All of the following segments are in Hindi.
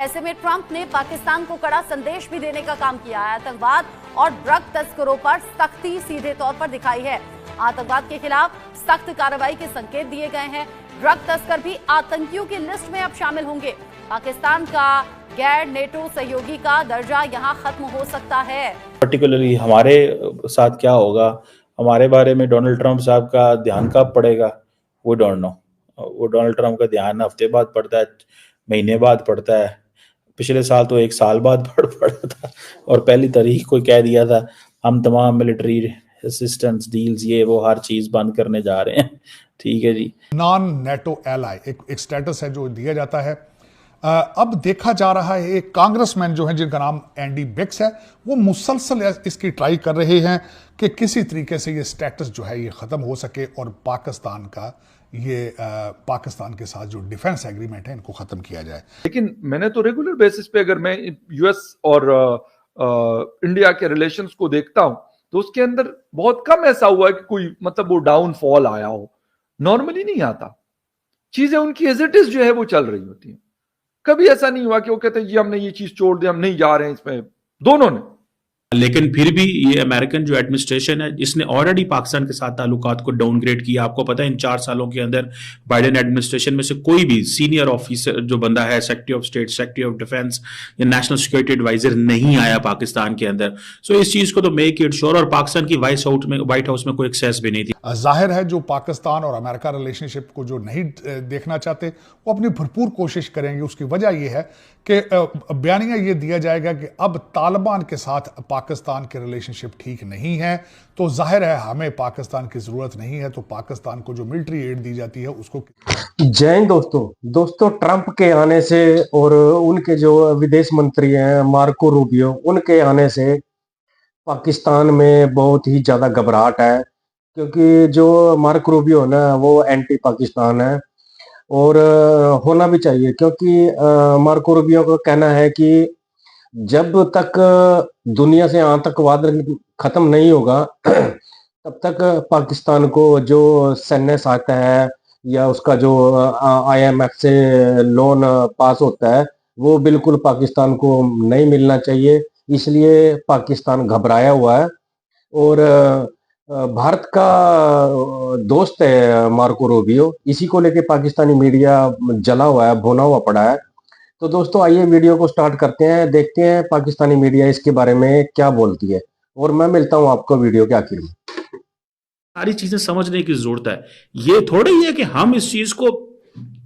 ऐसे में ट्रंप ने पाकिस्तान को कड़ा संदेश भी देने का काम किया है। आतंकवाद और ड्रग तस्करों पर सख्ती सीधे तौर पर दिखाई है। आतंकवाद के खिलाफ सख्त कार्रवाई के संकेत दिए गए हैं। ड्रग तस्कर भी आतंकियों की लिस्ट में अब शामिल होंगे। पाकिस्तान का गैर नेटो सहयोगी का दर्जा यहां खत्म हो सकता है। पर्टिकुलरली हमारे साथ क्या होगा, हमारे बारे में डोनाल्ड ट्रंप साहब का ध्यान कब पड़ेगा, वो डोंट नो। वो डोनाल्ड ट्रंप का ध्यान हफ्ते बाद पड़ता है, महीने बाद पड़ता है। पिछले साल तो एक साल बाद पड़ा था और पहली तारीख को कह दिया था हम तमाम मिलिट्री असिस्टेंस डील्स ये वो हर चीज बंद करने जा रहे हैं। ठीक है जी। नॉन नेटो एलाई एक स्टेटस है जो दिया जाता है। अब देखा जा रहा है एक कांग्रेसमैन जो है जिनका नाम एंडी बिक्स है, वो मुसलसल इसकी ट्राई कर रहे हैं कि किसी तरीके से ये स्टेटस जो है ये खत्म हो सके और पाकिस्तान का ये पाकिस्तान के साथ जो डिफेंस एग्रीमेंट है इनको खत्म किया जाए। लेकिन मैंने तो रेगुलर बेसिस पे अगर मैं यूएस और इंडिया के रिलेशंस को देखता हूं तो उसके अंदर बहुत कम ऐसा हुआ है कि कोई मतलब वो डाउनफॉल आया हो। नॉर्मली नहीं आता, चीजें उनकी एज इट इज जो है वो चल रही होती हैं। कभी ऐसा नहीं हुआ कि वो कहते हैं जी हमने ये चीज छोड़ दी, हम नहीं जा रहे हैं इसमें, दोनों ने। लेकिन फिर भी ये अमेरिकन जो एडमिनिस्ट्रेशन है इसने ऑलरेडी पाकिस्तान के साथ ताल्लुकात को डाउनग्रेड किया। आपको पता है इन 4 सालों के अंदर बाइडेन एडमिनिस्ट्रेशन में से कोई भी सीनियर ऑफिसर जो बंदा है secretary of state, secretary of defence या नेशनल सिक्योरिटी एडवाइजर नहीं आया पाकिस्तान के अंदर। सो इस चीज को तो मेक इट श्योर, और पाकिस्तान की व्हाइट हाउस में कोई एक्सेस भी नहीं थी। जाहिर है जो पाकिस्तान और अमेरिका रिलेशनशिप को जो नहीं देखना चाहते वो अपनी भरपूर कोशिश करेंगे। उसकी वजह यह है कि बयानिया ये दिया जाएगा कि अब तालिबान के साथ पाकिस्तान के रिलेशनशिप ठीक नहीं है, तो जाहिर है हमें पाकिस्तान की जरूरत नहीं है, तो पाकिस्तान को जो मिलिट्री एड दी जाती है उसको। जय हिंद दोस्तों ट्रंप के आने से और उनके जो विदेश मंत्री हैं मार्को रूबियो, उनके आने से पाकिस्तान में बहुत ही ज्यादा घबराहट है, क्योंकि जो मार्को रूबियो है ना वो एंटी पाकिस्तान है और होना भी चाहिए, क्योंकि मार्को रूबियो का कहना है कि जब तक दुनिया से आतंकवाद खत्म नहीं होगा तब तक पाकिस्तान को जो सैन्य सहायता है या उसका जो IMF से लोन पास होता है वो बिल्कुल पाकिस्तान को नहीं मिलना चाहिए। इसलिए पाकिस्तान घबराया हुआ है और भारत का दोस्त है मार्को रूबियो, इसी को लेके पाकिस्तानी मीडिया जला हुआ है, भुना हुआ पड़ा है। तो दोस्तों आइए वीडियो को स्टार्ट करते हैं, देखते हैं पाकिस्तानी मीडिया इसके बारे में क्या बोलती है और मैं मिलता हूं आपको वीडियो के आखिर में। सारी चीजें समझने की जरूरत है। ये थोड़ा ही है कि हम इस चीज को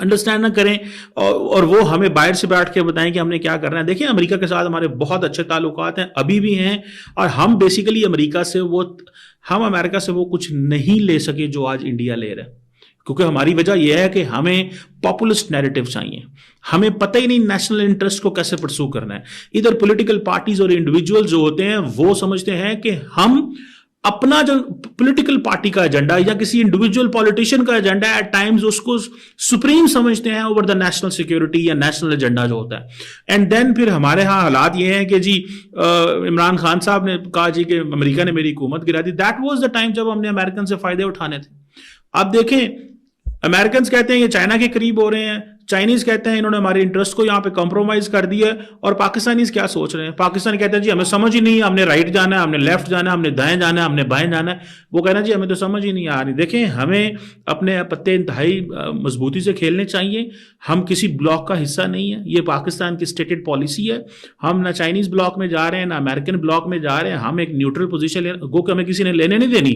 अंडरस्टैंड ना करें और वो हमें बाहर से बैठ के बताएं कि हमने क्या करना है। देखिए अमेरिका के साथ हमारे बहुत अच्छे ताल्लुकात हैं, अभी भी हैं, और हम बेसिकली अमेरिका से हम अमेरिका से वो कुछ नहीं ले सके जो आज इंडिया ले रहा है, क्योंकि हमारी वजह यह है कि हमें पॉपुलिस्ट नैरेटिव चाहिए। हमें पता ही नहीं नेशनल इंटरेस्ट को कैसे परसू करना है। इधर पॉलिटिकल पार्टीज और इंडिविजुअल जो होते हैं वो समझते हैं कि हम अपना जो पॉलिटिकल पार्टी का एजेंडा या किसी इंडिविजुअल पॉलिटिशियन का एजेंडा एट टाइम्स उसको सुप्रीम समझते हैं ओवर द नेशनल सिक्योरिटी या नेशनल एजेंडा जो होता है। एंड देन फिर हमारे यहाँ हालात ये हैं कि जी इमरान खान साहब ने कहा जी कि अमेरिका ने मेरी हुकूमत गिरा दी। दैट वाज द टाइम जब हमने अमेरिकन से फायदे उठाने थे। अब देखें अमेरिकन कहते हैं ये चाइना के करीब हो रहे हैं, चाइनीज कहते हैं इन्होंने हमारे इंटरेस्ट को यहाँ पे कॉम्प्रोमाइज कर दिया है, और पाकिस्तानीज क्या सोच रहे हैं? पाकिस्तान कहते हैं जी हमें समझ ही नहीं है, हमने राइट जाना है, हमने लेफ्ट जाना है, हमने दाएं जाना है, हमने बाएं जाना है। वो कहना जी हमें तो समझ ही नहीं आ रही। देखें हमें अपने पत्ते इंतहाई मजबूती से खेलने चाहिए। हम किसी ब्लॉक का हिस्सा नहीं है, ये पाकिस्तान की स्टेटेड पॉलिसी है। हम ना चाइनीज ब्लॉक में जा रहे हैं ना अमेरिकन ब्लॉक में जा रहे हैं। हम एक न्यूट्रल पोजीशन गो हमें किसी ने लेने नहीं देनी,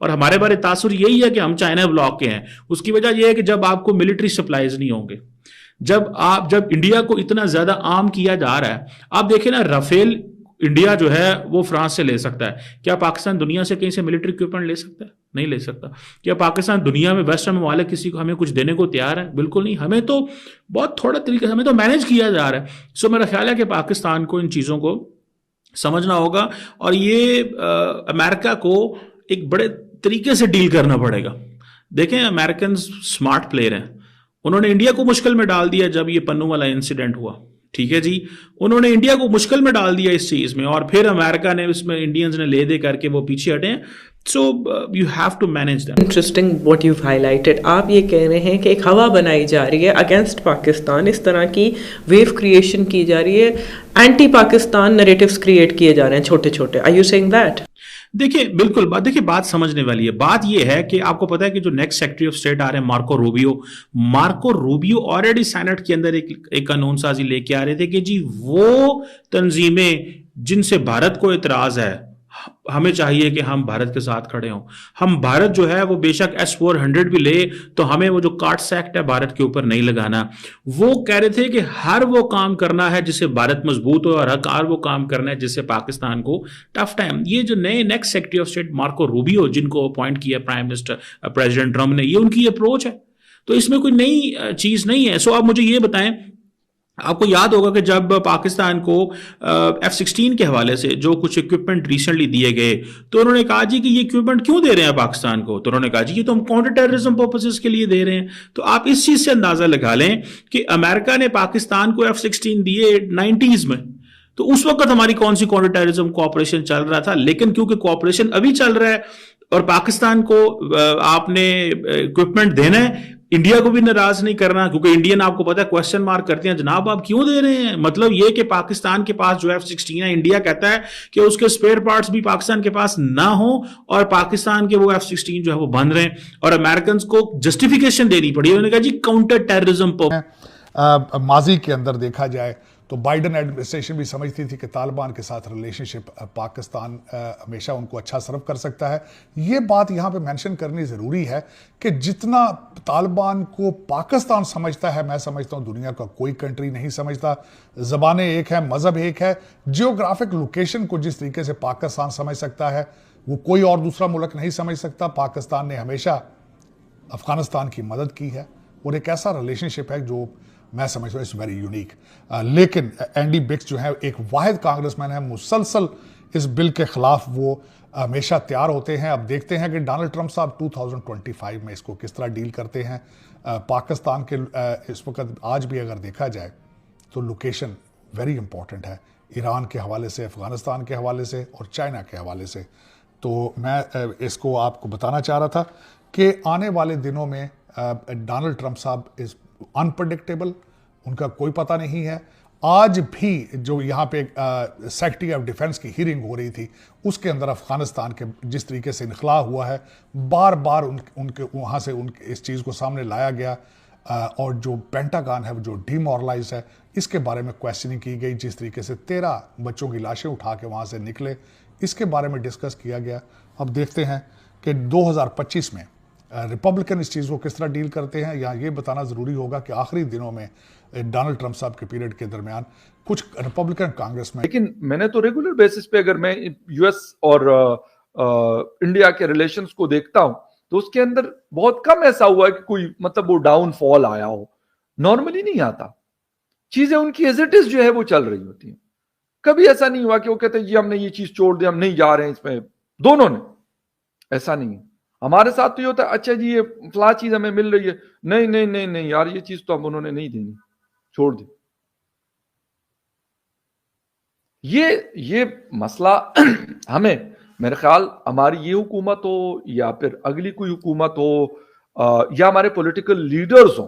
और हमारे बारे तासुर यही है कि हम चाइना ब्लॉक के हैं। उसकी वजह यह है कि जब आपको मिलिट्री सप्लाईज नहीं होंगे, जब इंडिया को इतना ज्यादा आर्म किया जा रहा है। आप देखें ना राफेल इंडिया जो है वो फ्रांस से ले सकता है, क्या पाकिस्तान दुनिया से कहीं से मिलिट्री इक्विपमेंट ले सकता है? नहीं ले सकता। क्या पाकिस्तान दुनिया में वेस्टर्न ममालिक किसी को हमें कुछ देने को तैयार है? बिल्कुल नहीं। हमें तो बहुत थोड़ा तरीके से हमें तो मैनेज किया जा रहा है। सो मेरा ख्याल है कि पाकिस्तान को इन चीजों को समझना होगा और ये अमेरिका को एक बड़े तरीके से डील करना पड़ेगा। देखें अमेरिकन स्मार्ट प्लेयर हैं, उन्होंने इंडिया को मुश्किल में डाल दिया जब ये पन्नू वाला इंसिडेंट हुआ। ठीक है जी, उन्होंने इंडिया को मुश्किल में डाल दिया इस चीज में, और फिर अमेरिका ने इसमें इंडियंस ने ले दे करके वो पीछे हटे हैं। So you have to manage them. Interesting what you highlighted. आप ये कह रहे हैं कि एक हवा बनाई जा रही है अगेंस्ट पाकिस्तान, इस तरह की वेव क्रिएशन की जा रही है, एंटी पाकिस्तान नैरेटिव्स क्रिएट किए जा रहे हैं छोटे छोटे। Are you saying that? देखिए बिल्कुल बात समझने वाली है। बात यह है कि आपको पता है कि जो नेक्स्ट सेक्रेटरी ऑफ स्टेट आ रहे हैं मार्को रूबियो ऑलरेडी सेनेट के अंदर एक कानून साजी लेके आ रहे थे कि जी वो तंजीमें जिनसे भारत को इतराज है, हमें चाहिए कि हम भारत के साथ खड़े हों। हम भारत जो है वो बेशक S-400 भी ले तो हमें वो जो कार्ड्स एक्ट है भारत के ऊपर नहीं लगाना। वो कह रहे थे कि हर वो काम करना है जिससे भारत मजबूत हो और हर वो काम करना है जिससे पाकिस्तान को टफ टाइम। ये जो नए next secretary of state Marco Rubio जिनको अपॉइंट किया प्राइम मिनिस्टर प्रेसिडेंट ट्रंप ने, ये उनकी अप्रोच है, तो इसमें कोई नई चीज नहीं है। सो आप मुझे ये बताएं, आपको याद होगा कि जब पाकिस्तान को F-16 के हवाले से जो कुछ इक्विपमेंट रिसेंटली दिए गए तो उन्होंने कहा जी कि ये इक्विपमेंट क्यों दे रहे हैं पाकिस्तान को, तो उन्होंने कहा जी ये तो हम काउंटर टेररिज्म पर्पसेस के लिए दे रहे हैं। तो आप इस चीज से अंदाजा लगा लें कि अमेरिका ने पाकिस्तान को F-16 दिए 90s में, तो उस वक्त हमारी कौन सी काउंटर टेररिज्म कोऑपरेशन चल रहा था। लेकिन क्योंकि कोऑपरेशन अभी चल रहा है और पाकिस्तान को आपने इक्विपमेंट देना है, इंडिया को भी नाराज नहीं करना, क्योंकि इंडियन आपको पता है क्वेश्चन मार्क करते हैं जनाब आप क्यों दे रहे हैं। मतलब ये कि पाकिस्तान के पास जो F-16 है, इंडिया कहता है कि उसके स्पेयर पार्ट्स भी पाकिस्तान के पास ना हो और पाकिस्तान के वो F-16 जो है वो बन रहे हैं, और अमेरिकन को जस्टिफिकेशन देनी पड़ी। उन्होंने कहा जी काउंटर टेररिज्म पर। माजी के अंदर देखा जाए तो बाइडन एडमिनिस्ट्रेशन भी समझती थी कि तालिबान के साथ रिलेशनशिप पाकिस्तान हमेशा उनको अच्छा सर्व कर सकता है। ये बात यहाँ पे मेंशन करनी ज़रूरी है कि जितना तालिबान को पाकिस्तान समझता है, मैं समझता हूँ दुनिया का कोई कंट्री नहीं समझता। ज़बानें एक है, मज़हब एक है, जियोग्राफिक लोकेशन को जिस तरीके से पाकिस्तान समझ सकता है वो कोई और दूसरा मुल्क नहीं समझ सकता। पाकिस्तान ने हमेशा अफगानिस्तान की मदद की है और एक ऐसा रिलेशनशिप है जो मैं समझता हूँ इट्स वेरी यूनिक। लेकिन एंडी बिक्स जो है एक वाहिद कांग्रेसमैन है, मुसलसल इस बिल के खिलाफ वो हमेशा तैयार होते हैं। अब देखते हैं कि डोनाल्ड ट्रंप साहब 2025 में इसको किस तरह डील करते हैं। पाकिस्तान के इस वक्त आज भी अगर देखा जाए तो लोकेशन वेरी इंपॉर्टेंट है, ईरान के हवाले से, अफगानिस्तान के हवाले से और चाइना के हवाले से। तो मैं इसको आपको बताना चाह रहा था कि आने वाले दिनों में डोनाल्ड ट्रंप साहब इज अनप्रडिक्टेबल, उनका कोई पता नहीं है। आज भी जो यहाँ पे सेक्रेटरी ऑफ डिफेंस की हियरिंग हो रही थी उसके अंदर अफगानिस्तान के जिस तरीके से इनखला हुआ है, बार बार उनके वहाँ से इस चीज़ को सामने लाया गया और जो पेंटागन है जो डीमोरलाइज है इसके बारे में क्वेश्चनिंग की गई। जिस तरीके से 13 बच्चों की लाशें उठा के वहाँ से निकले, इसके बारे में डिस्कस किया गया। अब देखते हैं कि 2025 में रिपब्लिकन इस चीज़ को किस तरह डील करते हैं। यहाँ ये बताना ज़रूरी होगा कि आखिरी दिनों में डोनाल्ड ट्रंप साहब के पीरियड के दरमियान कुछ रिपब्लिकन कांग्रेस में, लेकिन मैंने तो रेगुलर बेसिस पे अगर मैं यूएस और इंडिया के रिलेशंस को देखता हूं तो उसके अंदर बहुत कम ऐसा हुआ है कि कोई मतलब वो डाउनफॉल आया हो। नॉर्मली नहीं आता, चीजें उनकी एज इट इज जो है वो चल रही होती हैं। कभी ऐसा नहीं हुआ कि वो कहते हैं जी हमने ये चीज छोड़ दी, हम नहीं जा रहे हैं इसमें, दोनों ने, ऐसा नहीं है। हमारे साथ तो ये होता है अच्छा जी ये फला चीज हमें मिल रही है, नहीं नहीं नहीं नहीं यार ये चीज तो हम उन्होंने नहीं देनी, छोड़ दी। ये मसला हमें, मेरे ख्याल हमारी ये हुकूमत हो या फिर अगली कोई हुकूमत हो या हमारे पॉलिटिकल लीडर्स हो,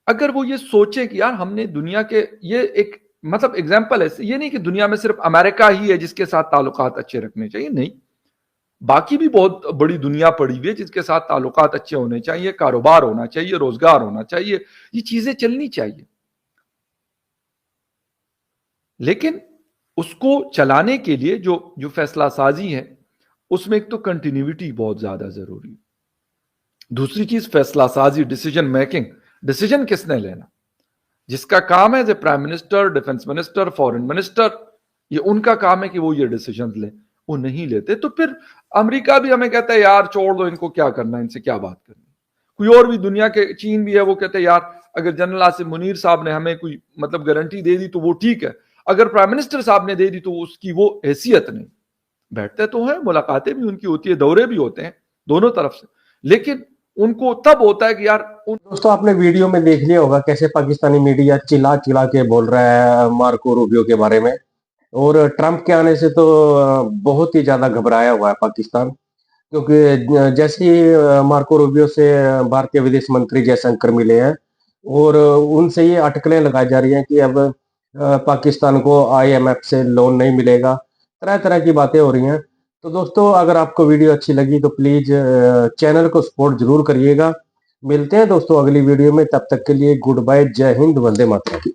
अगर वो ये सोचे कि यार हमने दुनिया के, ये एक मतलब एग्जांपल है, ये नहीं कि दुनिया में सिर्फ अमेरिका ही है जिसके साथ ताल्लुकात अच्छे रखने चाहिए, नहीं, बाकी भी बहुत बड़ी दुनिया पड़ी हुई है जिसके साथ ताल्लुकात अच्छे होने चाहिए, कारोबार होना चाहिए, रोजगार होना चाहिए, ये चीजें चलनी चाहिए। लेकिन उसको चलाने के लिए जो फैसला साजी है उसमें एक तो कंटिन्यूटी बहुत ज्यादा जरूरी है। दूसरी चीज फैसला साजी, डिसीजन मेकिंग, डिसीजन किसने लेना, जिसका काम है prime minister, defence minister, foreign minister, ये उनका काम है कि वो ये डिसीजन ले, वो नहीं लेते तो फिर अमेरिका भी हमें कहता है यार छोड़ दो इनको, क्या करना है इनसे, क्या बात करनी। कोई और भी दुनिया के, चीन भी है, वो कहते हैं यार अगर जनरल आसिफ मुनीर साहब ने हमें कोई मतलब गारंटी दे दी तो वो ठीक है, अगर प्राइम मिनिस्टर साहब ने दे दी तो उसकी वो हैसियत नहीं। बैठते तो हैं, मुलाकातें भी उनकी होती है, दौरे भी होते हैं दोनों तरफ से, लेकिन उनको तब होता है कि यार दोस्तों आपने वीडियो में देख लिया होगा कैसे पाकिस्तानी मीडिया चिल्ला चिल्ला के बोल रहा है मार्को रूबियो के बारे में और ट्रंप के आने से तो बहुत ही ज्यादा घबराया हुआ है पाकिस्तान, क्योंकि जैसे ही मार्को रूबियो से भारतीय विदेश मंत्री जयशंकर मिले हैं और उनसे ये अटकलें लगाई जा रही हैं कि अब पाकिस्तान को आईएमएफ से लोन नहीं मिलेगा, तरह तरह की बातें हो रही हैं। तो दोस्तों, अगर आपको वीडियो अच्छी लगी तो प्लीज चैनल को सपोर्ट जरूर करिएगा। मिलते हैं दोस्तों अगली वीडियो में, तब तक के लिए गुड बाय, जय हिंद, वंदे मातरम।